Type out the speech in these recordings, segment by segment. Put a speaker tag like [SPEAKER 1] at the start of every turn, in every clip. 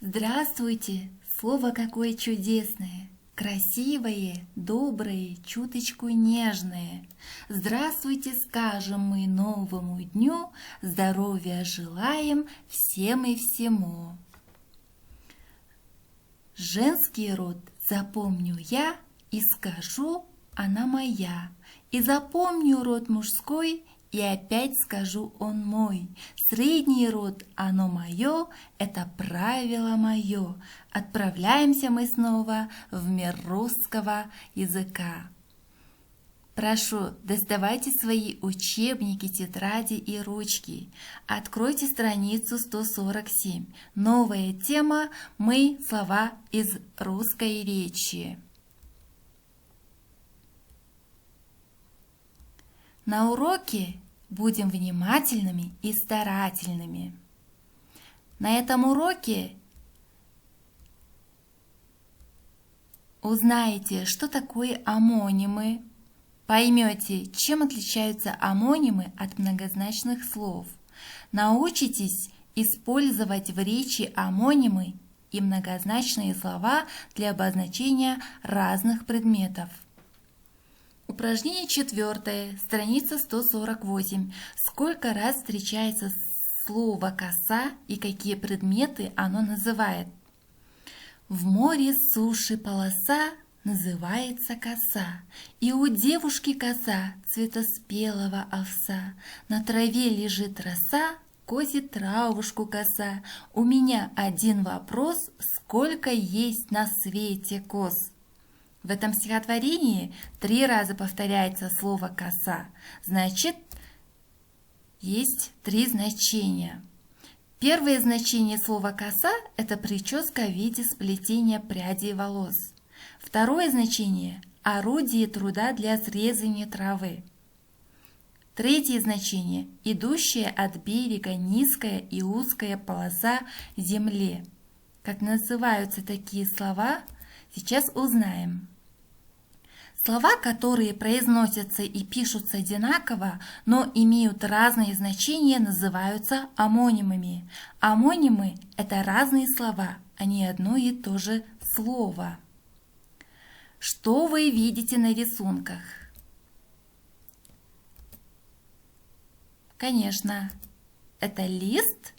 [SPEAKER 1] Здравствуйте! Слово какое чудесное! Красивое, доброе, чуточку нежное. Здравствуйте, скажем мы новому дню, здоровья желаем всем и всему. Женский род запомню я и скажу, она моя. И запомню род мужской, и опять скажу, он мой. Средний род, оно мое, это правило мое. Отправляемся мы снова в мир русского языка. Прошу, доставайте свои учебники, тетради и ручки. Откройте страницу 147. Новая тема «Мы слова из русской речи». На уроке будем внимательными и старательными. На этом уроке узнаете, что такое омонимы, поймете, чем отличаются омонимы от многозначных слов, научитесь использовать в речи омонимы и многозначные слова для обозначения разных предметов. Упражнение 4, страница 148. Сколько раз встречается слово «коса» и какие предметы оно называет? В море суши полоса называется коса, и у девушки коса цвета спелого овса. На траве лежит роса, косит травушку коса. У меня один вопрос: сколько есть на свете кос? В этом стихотворении 3 раза повторяется слово «коса». Значит, есть 3 значения. Первое значение слова «коса» – это прическа в виде сплетения прядей волос. Второе значение – орудие труда для срезания травы. Третье значение – идущая от берега низкая и узкая полоса земли. Как называются такие слова, сейчас узнаем. Слова, которые произносятся и пишутся одинаково, но имеют разные значения, называются омонимами. Омонимы – это разные слова, а не одно и то же слово. Что вы видите на рисунках? Конечно, это лист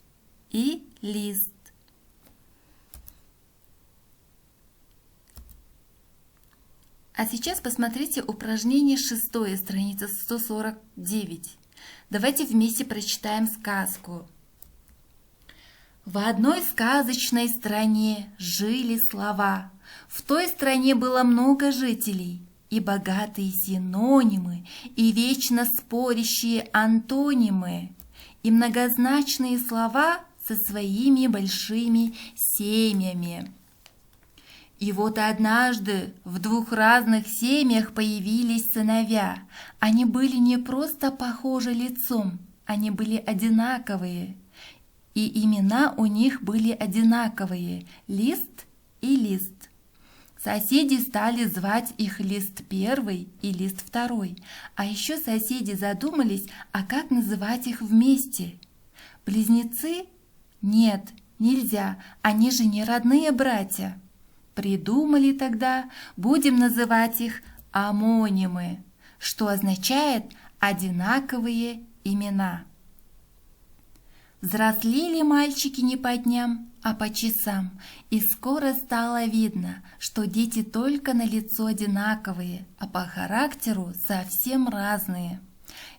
[SPEAKER 1] и лист. А сейчас посмотрите упражнение 6, страница 149. Давайте вместе прочитаем сказку. В одной сказочной стране жили слова. В той стране было много жителей, и богатые синонимы, и вечно спорящие антонимы, и многозначные слова со своими большими семьями. И вот однажды в 2 разных семьях появились сыновья. Они были не просто похожи лицом, они были одинаковые. И имена у них были одинаковые – Лист и Лист. Соседи стали звать их Лист первый и Лист второй. А еще соседи задумались, а как называть их вместе? Близнецы? Нет, нельзя, они же не родные братья. Придумали тогда, будем называть их омонимы, что означает одинаковые имена. Взрослели мальчики не по дням, а по часам, и скоро стало видно, что дети только на лицо одинаковые, а по характеру совсем разные.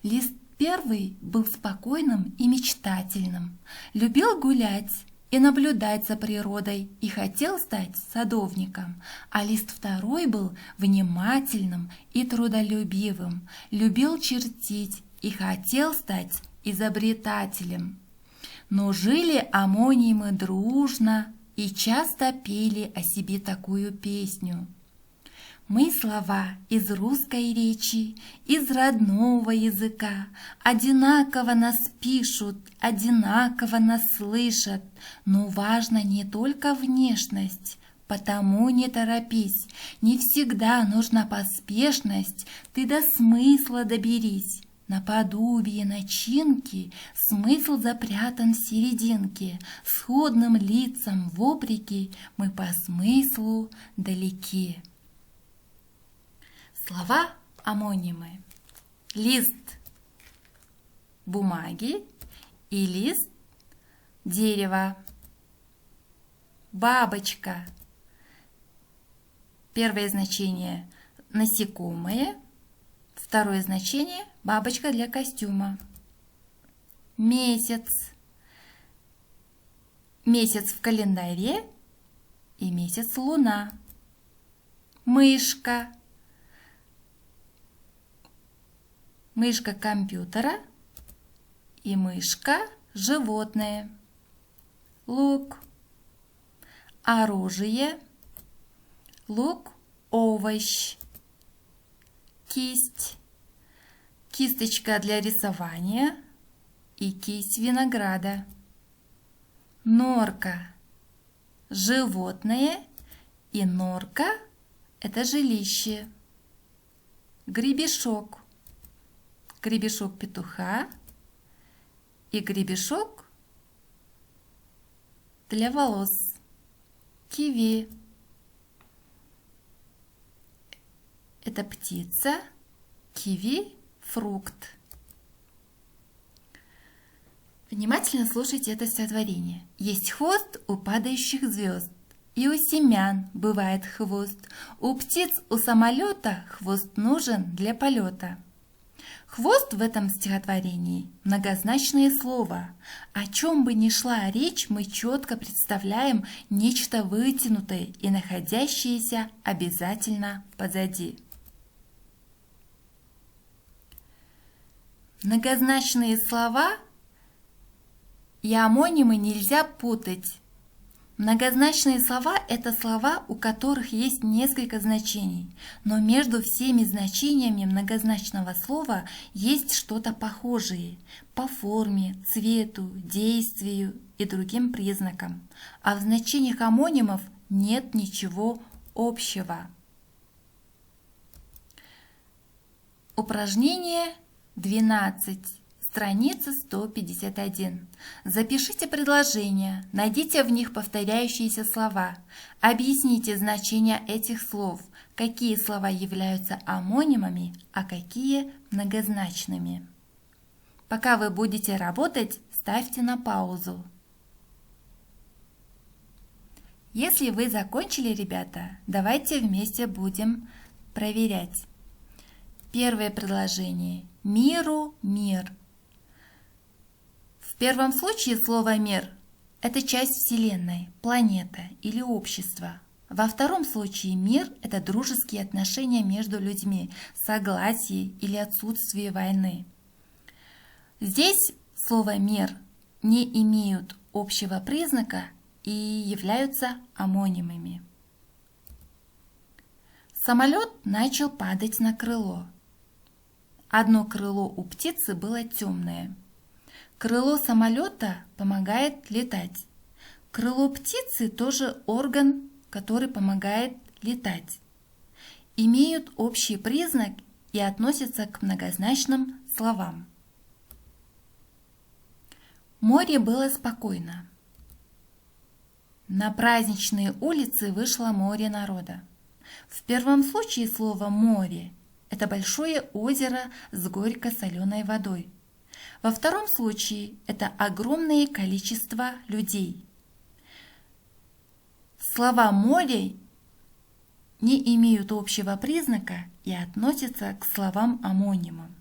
[SPEAKER 1] Лист первый был спокойным и мечтательным, любил гулять и наблюдать за природой и хотел стать садовником, а Лист второй был внимательным и трудолюбивым, любил чертить и хотел стать изобретателем. Но жили омонимы дружно и часто пели о себе такую песню. Мы слова из русской речи, из родного языка, одинаково нас пишут, одинаково нас слышат, но важно не только внешность, потому не торопись, не всегда нужна поспешность, ты до смысла доберись, Наподобие начинки смысл запрятан в серединке, сходным лицам вопреки мы по смыслу далеки. Слова-омонимы. Лист бумаги и лист дерева. Бабочка. Первое значение – насекомые. Второе значение – бабочка для костюма. Месяц. Месяц в календаре и месяц луна. Мышка. Мышка компьютера и мышка животное. Лук. Оружие. Лук овощ. Кисть. Кисточка для рисования и кисть винограда. Норка. Животное и норка – это жилище. Гребешок. Гребешок петуха и гребешок для волос. Киви. Это птица. Киви – фрукт. Внимательно слушайте это стихотворение. Есть хвост у падающих звезд, и у семян бывает хвост. У птиц, у самолета хвост нужен для полета. Хвост в этом стихотворении – многозначное слово. О чем бы ни шла речь, мы четко представляем нечто вытянутое и находящееся обязательно позади. Многозначные слова и омонимы нельзя путать. Многозначные слова – это слова, у которых есть несколько значений, но между всеми значениями многозначного слова есть что-то похожее по форме, цвету, действию и другим признакам, а в значениях омонимов нет ничего общего. Упражнение 12. Страница 151. Запишите предложения, найдите в них повторяющиеся слова, объясните значение этих слов, какие слова являются омонимами, а какие многозначными. Пока вы будете работать, ставьте на паузу. Если вы закончили, ребята, давайте вместе будем проверять. Первое предложение. Миру мир. В первом случае слово «мир» – это часть Вселенной, планета или общество. Во втором случае мир – это дружеские отношения между людьми, согласие или отсутствие войны. Здесь слово «мир» не имеют общего признака и являются омонимами. Самолет начал падать на крыло. Одно крыло у птицы было темное. Крыло самолета помогает летать. Крыло птицы тоже орган, который помогает летать. Имеют общий признак и относятся к многозначным словам. Море было спокойно. На праздничные улицы вышло море народа. В первом случае слово «море» – это большое озеро с горько-соленой водой. Во втором случае это огромное количество людей. Слова «море» не имеют общего признака и относятся к словам-омонимам.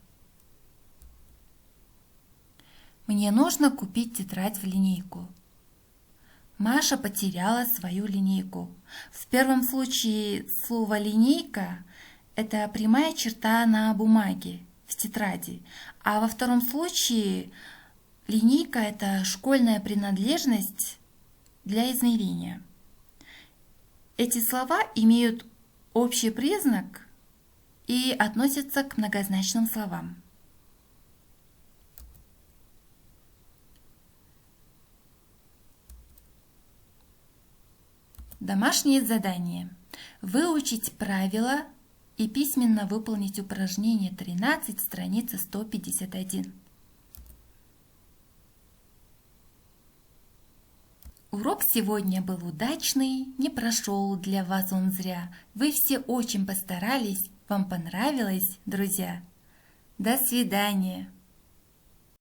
[SPEAKER 1] Мне нужно купить тетрадь в линейку. Маша потеряла свою линейку. В первом случае слово «линейка» – это прямая черта на бумаге, в тетради, а во втором случае линейка – это школьная принадлежность для измерения. Эти слова имеют общий признак и относятся к многозначным словам. Домашнее задание. Выучить правила и письменно выполнить упражнение 13, страница 151. Урок сегодня был удачный, не прошел для вас он зря. Вы все очень постарались, вам понравилось, друзья? До свидания!